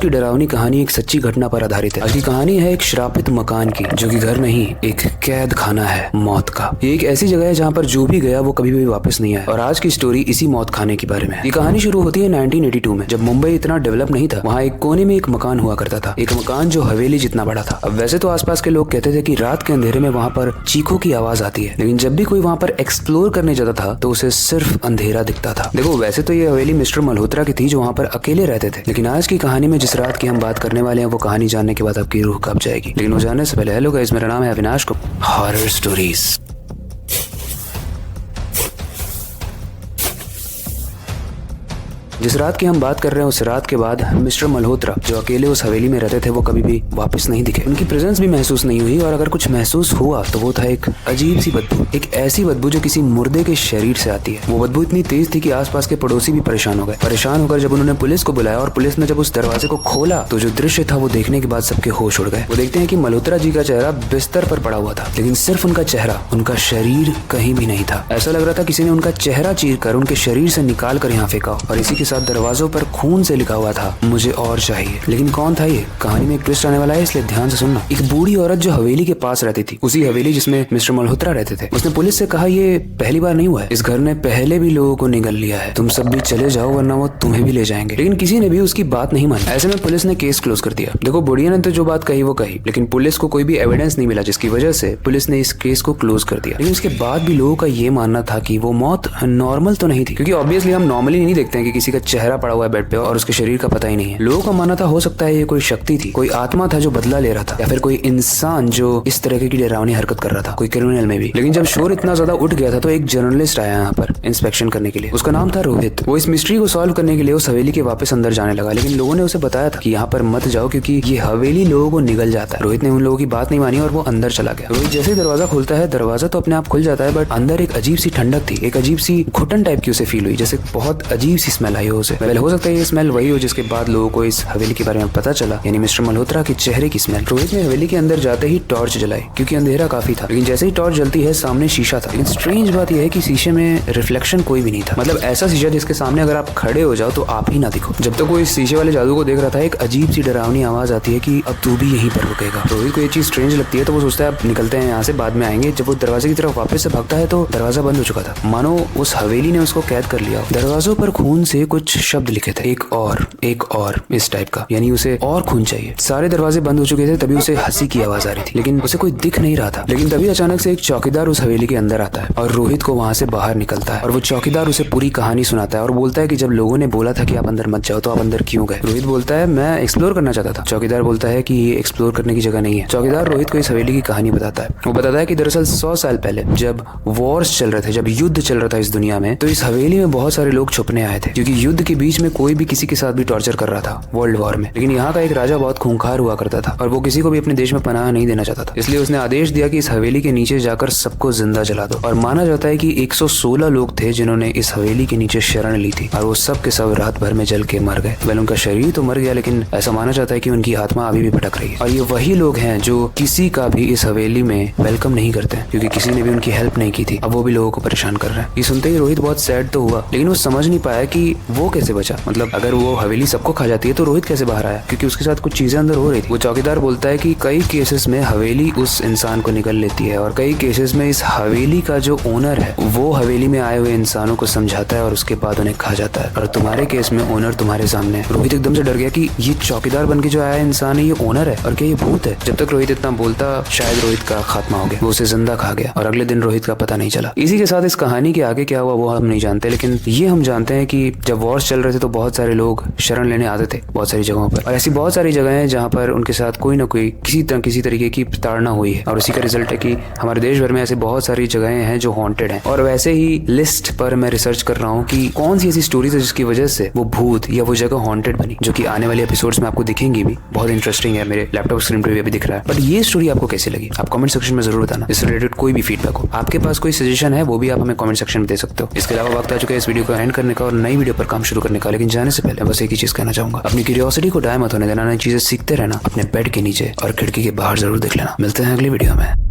की डरावनी कहानी एक सच्ची घटना पर आधारित है। आज की कहानी है एक श्रापित मकान की, जो कि घर नहीं एक कैद खाना है मौत का। ये एक ऐसी जगह है जहाँ पर जो भी गया वो कभी भी वापस नहीं आया। और आज की स्टोरी इसी मौत खाने के बारे में। ये कहानी शुरू होती है 1982 में, जब मुंबई इतना डेवलप नहीं था। वहाँ एक कोने में एक मकान हुआ करता था, एक मकान जो हवेली जितना बड़ा था। अब वैसे तो आसपास के लोग कहते थे कि रात के अंधेरे में वहाँ पर चीखों की आवाज आती है, लेकिन जब भी कोई वहाँ पर एक्सप्लोर करने जाता था तो उसे सिर्फ अंधेरा दिखता था। देखो, वैसे तो ये हवेली मिस्टर मल्होत्रा की थी, जो वहाँ पर अकेले रहते थे। लेकिन आज की कहानी में जिस रात की हम बात करने वाले हैं, वो कहानी जानने के बाद आपकी रूह कांप जाएगी। लेकिन वो जानने से पहले, हेलो गाइस, मेरा नाम है अविनाश को हॉरर स्टोरीज। जिस रात की हम बात कर रहे हैं, उस रात के बाद मिस्टर मल्होत्रा, जो अकेले उस हवेली में रहते थे, वो कभी भी वापस नहीं दिखे। उनकी प्रेजेंस भी महसूस नहीं हुई, और अगर कुछ महसूस हुआ तो वो था एक अजीब सी बदबू। एक ऐसी बदबू जो किसी मुर्दे के शरीर से आती है। वो बदबू इतनी तेज थी कि आसपास के पड़ोसी भी परेशान हो गए। परेशान होकर जब उन्होंने पुलिस को बुलाया, और पुलिस ने जब उस दरवाजे को खोला, तो जो दृश्य था वो देखने के बाद सबके होश उड़ गए। वो देखते हैं कि मल्होत्रा जी का चेहरा बिस्तर पर पड़ा हुआ था, लेकिन सिर्फ उनका चेहरा, उनका शरीर कहीं भी नहीं था। ऐसा लग रहा था किसी ने उनका चेहरा चीर कर उनके शरीर से निकाल कर यहाँ फेंका। और इसी के साथ दरवाजों पर खून से लिखा हुआ था, मुझे और चाहिए। लेकिन कौन था ये? कहानी में एक ट्विस्ट आने वाला है, इसलिए ध्यान से सुनना। एक बूढ़ी औरत जो हवेली के पास रहती थी, उसी हवेली जिसमें मिस्टर मल्होत्रा रहते थे, उसने पुलिस से कहा, ये पहली बार नहीं हुआ है, इस घर ने पहले भी लोगों को निगल लिया है, तुम सब भी चले जाओ वरना वो तुम्हें भी ले जाएंगे। लेकिन किसी ने भी उसकी बात नहीं मानी। ऐसे में पुलिस ने केस क्लोज कर दिया। देखो, बुढ़िया ने तो जो बात कही वो कही, लेकिन पुलिस को कोई भी एविडेंस नहीं मिला, जिसकी वजह से पुलिस ने इस केस को क्लोज कर दिया। लेकिन इसके बाद भी लोगों का ये मानना था कि वो मौत नॉर्मल तो नहीं थी, क्योंकि ऑब्वियसली हम नॉर्मली नहीं देखते हैं कि किसी का चेहरा पड़ा हुआ है बेड पे और उसके शरीर का पता ही नहीं है। लोगों का मानना था, हो सकता है ये कोई शक्ति थी, कोई आत्मा था जो बदला ले रहा था, या फिर कोई इंसान जो इस तरह की डरावनी हरकत कर रहा था, कोई क्रिमिनल में भी। लेकिन जब शोर इतना ज्यादा उठ गया था, तो एक जर्नलिस्ट आया यहाँ पर इंस्पेक्शन करने के लिए। उसका नाम था रोहित। वो इस मिस्ट्री को सॉल्व करने के लिए उस हवेली के वापस अंदर जाने लगा, लेकिन लोगों ने उसे बताया था कि यहाँ पर मत जाओ, क्योंकि ये हवेली लोगों को निगल जाता है। रोहित ने उन लोगों की बात नहीं मानी और वो अंदर चला गया। रोहित जैसे ही दरवाजा खोलता है, दरवाजा तो अपने आप खुल जाता है, बट अंदर एक अजीब सी ठंडक थी, एक अजीब सी घुटन टाइप की उसे फील हुई, जैसे बहुत अजीब सी स्मेल आई हो उसे। पहले हो सकता है ये स्मेल वही हो जिसके बाद लोगों को इस हवेली के बारे में पता चला, यानी मिस्टर मल्होत्रा के चेहरे की स्मेल। रोहित ने हवेली के अंदर जाते ही टॉर्च जलाई, क्योंकि अंधेरा काफी था। लेकिन जैसे ही टॉर्च जलती है, सामने शीशा था। लेकिन स्ट्रेंज बात यह है कि शीशे में रिफ्लेक्शन कोई भी नहीं था। मतलब ऐसा शीशा जिसके सामने अगर आप खड़े हो जाओ तो आप ही ना दिखो। जब तक वो इस शीशे वाले जादू को देख रहा था, एक अजीब सी डरावनी आवाज आती है कि अब तू भी यहीं पर रुकेगा। रोहित को ये चीज स्ट्रेंज लगती है, तो वो सोचता है अब निकलते हैं यहाँ से, बाद में आएंगे। जब वो दरवाजे की तरफ वापस से भागता है, तो दरवाजा बंद हो चुका था, मानो उस हवेली ने उसको कैद कर लिया। दरवाजों पर खून से कुछ शब्द लिखे थे, एक और इस टाइप का, यानी उसे और खून चाहिए। सारे दरवाजे बंद हो चुके थे, तभी उसे हंसी की आवाज आ रही थी, लेकिन उसे कोई दिख नहीं रहा था। लेकिन तभी अचानक से एक चौकीदार उस हवेली के अंदर आता है और रोहित को वहां से बाहर निकलता है। और वो चौकीदार उसे पूरी कहानी सुनाता है और बोलता है कि जब लोगों ने बोला था कि आप अंदर मत जाओ, तो आप अंदर क्यों गए? रोहित बोलता है, मैं एक्सप्लोर करना चाहता था। चौकीदार बोलता है कि ये एक्सप्लोर करने की जगह नहीं है। चौकीदार रोहित को इस हवेली की कहानी बताता है। वो बताता है कि दरअसल 100 साल पहले जब वॉर्स चल रहे थे, जब युद्ध चल रहा था इस दुनिया में, तो इस हवेली में बहुत सारे लोग छुपने आए थे, क्योंकि युद्ध के बीच में कोई भी किसी के साथ भी टॉर्चर कर रहा था वर्ल्ड वॉर में। लेकिन यहाँ का एक राजा बहुत खूंखार हुआ करता था, और वो किसी को भी अपने देश में पनाह नहीं देना चाहता था। इसलिए उसने आदेश दिया कि इस हवेली के नीचे जाकर सबको जिंदा जला दो। और माना जाता है कि 116 लोग थे जिन्होंने इस हवेली के नीचे शरण ली थी, और वो सब के सब रात भर में जल के मर गए। वेल, उनका शरीर तो मर गया, लेकिन ऐसा माना जाता है कि उनकी आत्मा अभी भी भटक रही है। और ये वही लोग हैं जो किसी का भी इस हवेली में वेलकम नहीं करते, क्योंकि किसी ने भी उनकी हेल्प नहीं की थी। अब वो भी लोगों को परेशान कर रहे हैं। ये सुनते ही रोहित बहुत सैड तो हुआ, लेकिन वो समझ नहीं पाया कि वो कैसे बचा। मतलब अगर वो हवेली सबको खा जाती है, तो रोहित कैसे बाहर आया, क्योंकि उसके साथ कुछ चीजें अंदर हो रही थी। वो चौकीदार बोलता है कि कई केसेस में हवेली उस इंसान को निगल लेती है, और कई केसेस में इस हवेली का जो ओनर है वो हवेली में आए हुए इंसानों को समझाता है और उसके बाद उन्हें खा जाता है। और तुम्हारे केस में ओनर तुम्हारे सामने है। रोहित एकदम से डर गया कि ये चौकीदार बन के जो आया इंसान है, ये ओनर है, और क्या ये भूत है? जब तक रोहित इतना बोलता, शायद रोहित का खात्मा हो गया, वो उसे जिंदा खा गया, और अगले दिन रोहित का पता नहीं चला। इसी के साथ इस कहानी के आगे क्या हुआ वो हम नहीं जानते, लेकिन ये हम जानते हैं कि जब वॉर्स चल रहे थे, तो बहुत सारे लोग शरण लेने आते थे बहुत सारी जगहों पर। और ऐसी बहुत सारी जगह हैं जहाँ पर उनके साथ कोई ना कोई किसी तरीके की प्रताड़ना हुई है, और उसी का रिजल्ट है कि हमारे देश भर में ऐसे बहुत सारी जगहें हैं जो हॉन्टेड हैं। और वैसे ही लिस्ट पर मैं रिसर्च कर रहा हूँ कि कौन सी ऐसी स्टोरीज है जिसकी वजह से वो भूत या वो जगह हॉन्टेड बनी, जो कि आने वाले एपिसोड्स में आपको दिखेंगी भी। बहुत इंटरेस्टिंग है, मेरे लैपटॉप स्क्रीन पर भी अभी दिख रहा है। बट ये स्टोरी आपको कैसी लगी, आप कमेंट सेक्शन में जरूर बताना। इससे रिलेटेड कोई भी फीडबैक हो, आपके पास कोई सजेशन है, वो भी आप हमें कमेंट सेक्शन में दे सकते हो। इसके अलावा वक्त आ चुका है इस वीडियो को एंड करने का और नई वीडियो पर काम शुरू करने का। लेकिन जाने से पहले बस एक ही चीज कहना चाहूंगा, अपनी क्यूरियोसिटी को डाय मत होने देना, नई चीजें सीखते रहना, अपने बेड के नीचे और खिड़की के बाहर जरूर देख लेना। मिलते हैं अगली वीडियो में।